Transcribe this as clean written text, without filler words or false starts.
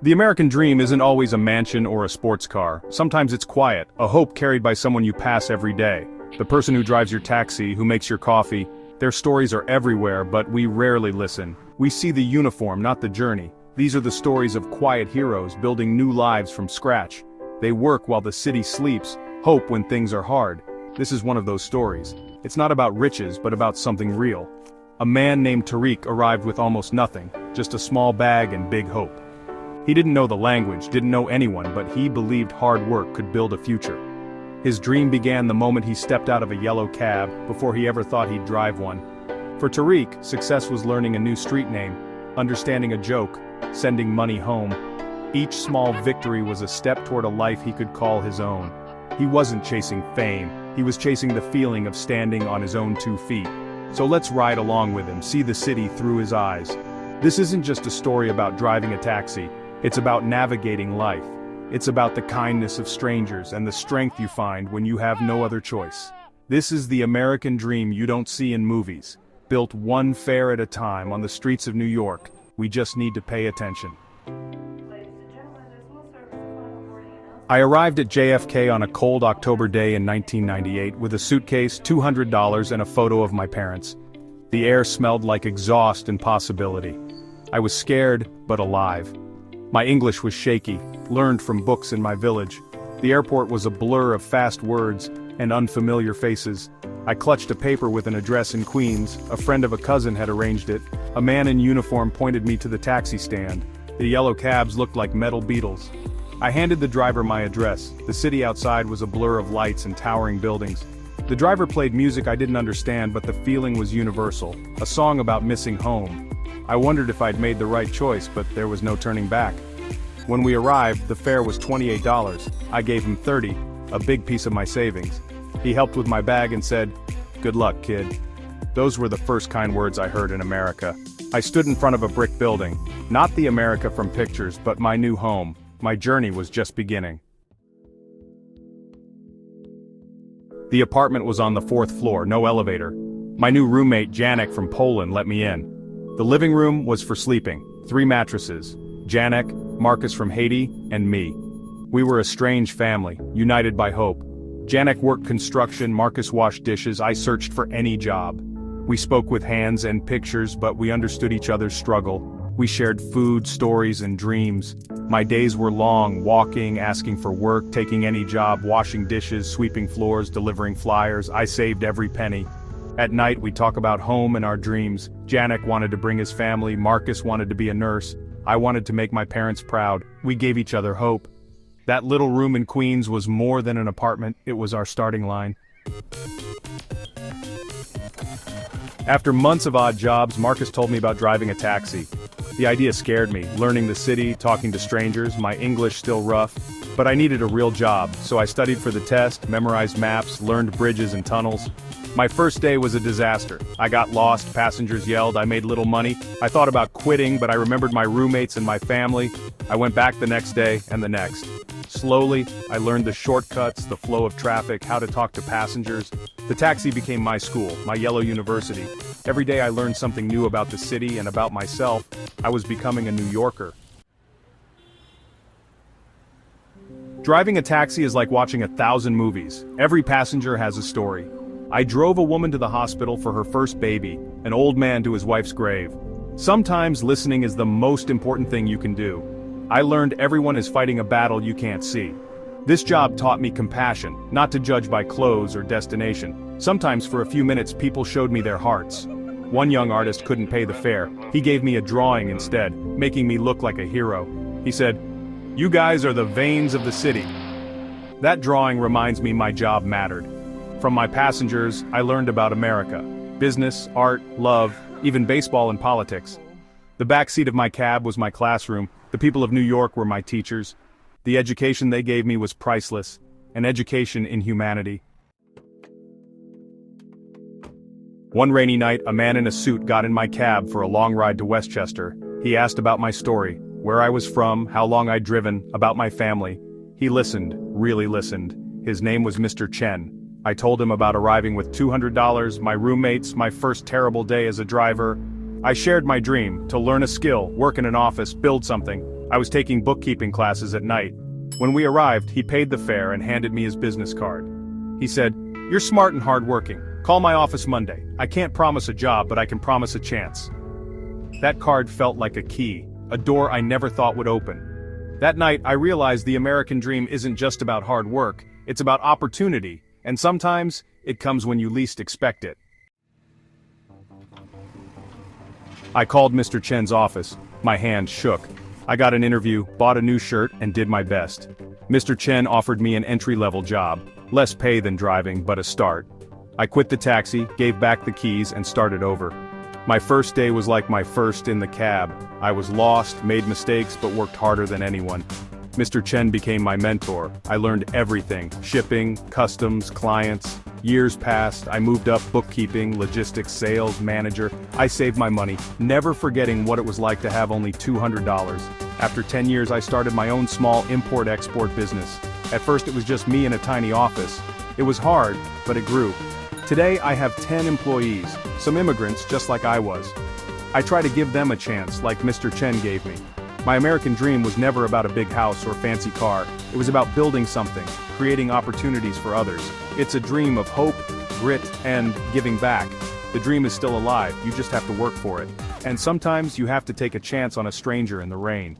The American dream isn't always a mansion or a sports car. Sometimes it's quiet, a hope carried by someone you pass every day. The person who drives your taxi, who makes your coffee. Their stories are everywhere, but we rarely listen. We see the uniform, not the journey. These are the stories of quiet heroes building new lives from scratch. They work while the city sleeps, hope when things are hard. This is one of those stories. It's not about riches, but about something real. A man named Tariq arrived with almost nothing, just a small bag and big hope. He didn't know the language, didn't know anyone, but he believed hard work could build a future. His dream began the moment he stepped out of a yellow cab, before he ever thought he'd drive one. For Tariq, success was learning a new street name, understanding a joke, sending money home. Each small victory was a step toward a life he could call his own. He wasn't chasing fame, he was chasing the feeling of standing on his own 2 feet. So let's ride along with him, see the city through his eyes. This isn't just a story about driving a taxi. It's about navigating life. It's about the kindness of strangers and the strength you find when you have no other choice. This is the American dream you don't see in movies. Built one fare at a time on the streets of New York. We just need to pay attention. I arrived at JFK on a cold October day in 1998 with a suitcase, $200, and a photo of my parents. The air smelled like exhaust and possibility. I was scared, but alive. My English was shaky, learned from books in my village. The airport was a blur of fast words and unfamiliar faces. I clutched a paper with an address in Queens. A friend of a cousin had arranged it. A man in uniform pointed me to the taxi stand. The yellow cabs looked like metal beetles. I handed the driver my address. The city outside was a blur of lights and towering buildings. The driver played music I didn't understand, but the feeling was universal. A song about missing home. I wondered if I'd made the right choice, but there was no turning back. When we arrived, the fare was $28. I gave him $30, a big piece of my savings. He helped with my bag and said, "Good luck, kid." Those were the first kind words I heard in America. I stood in front of a brick building. Not the America from pictures, but my new home. My journey was just beginning. The apartment was on the 4th floor, no elevator. My new roommate Janek from Poland let me in. The living room was for sleeping. 3 mattresses. Janek, Marcus from Haiti, and me. We were a strange family, united by hope. Janek worked construction, Marcus washed dishes, I searched for any job. We spoke with hands and pictures, but we understood each other's struggle. We shared food, stories, and dreams. My days were long, walking, asking for work, taking any job, washing dishes, sweeping floors, delivering flyers. I saved every penny. At night we talk about home and our dreams. Janek wanted to bring his family, Marcus wanted to be a nurse. I wanted to make my parents proud. We gave each other hope. That little room in Queens was more than an apartment, it was our starting line. After months of odd jobs, Marcus told me about driving a taxi. The idea scared me, learning the city, talking to strangers, my English still rough. But I needed a real job, so I studied for the test, memorized maps, learned bridges and tunnels. My first day was a disaster. I got lost, passengers yelled, I made little money. I thought about quitting, but I remembered my roommates and my family. I went back the next day and the next. Slowly, I learned the shortcuts, the flow of traffic, how to talk to passengers. The taxi became my school, my yellow university. Every day I learned something new about the city and about myself. I was becoming a New Yorker. Driving a taxi is like watching 1,000 movies. Every passenger has a story. I drove a woman to the hospital for her first baby, an old man to his wife's grave. Sometimes listening is the most important thing you can do. I learned everyone is fighting a battle you can't see. This job taught me compassion, not to judge by clothes or destination. Sometimes for a few minutes people showed me their hearts. One young artist couldn't pay the fare. He gave me a drawing instead, making me look like a hero. He said, "You guys are the veins of the city." That drawing reminds me my job mattered. From my passengers, I learned about America. Business, art, love, even baseball and politics. The back seat of my cab was my classroom. The people of New York were my teachers. The education they gave me was priceless, an education in humanity. One rainy night, a man in a suit got in my cab for a long ride to Westchester. He asked about my story, where I was from, how long I'd driven, about my family. He listened, really listened. His name was Mr. Chen. I told him about arriving with $200, my roommates, my first terrible day as a driver. I shared my dream, to learn a skill, work in an office, build something. I was taking bookkeeping classes at night. When we arrived, he paid the fare and handed me his business card. He said, "You're smart and hardworking. Call my office Monday. I can't promise a job, but I can promise a chance." That card felt like a key, a door I never thought would open. That night, I realized the American dream isn't just about hard work, it's about opportunity, and sometimes, it comes when you least expect it. I called Mr. Chen's office. My hand shook. I got an interview, bought a new shirt, and did my best. Mr. Chen offered me an entry-level job, less pay than driving, but a start. I quit the taxi, gave back the keys, and started over. My first day was like my first in the cab. I was lost, made mistakes, but worked harder than anyone. Mr. Chen became my mentor. I learned everything: shipping, customs, clients. Years passed, I moved up bookkeeping, logistics, sales, manager. I saved my money, never forgetting what it was like to have only $200. After 10 years, I started my own small import-export business. At first it was just me in a tiny office. It was hard, but it grew. Today I have 10 employees, some immigrants just like I was. I try to give them a chance, like Mr. Chen gave me. My American dream was never about a big house or fancy car. It was about building something, creating opportunities for others. It's a dream of hope, grit, and giving back. The dream is still alive, you just have to work for it. And sometimes you have to take a chance on a stranger in the rain.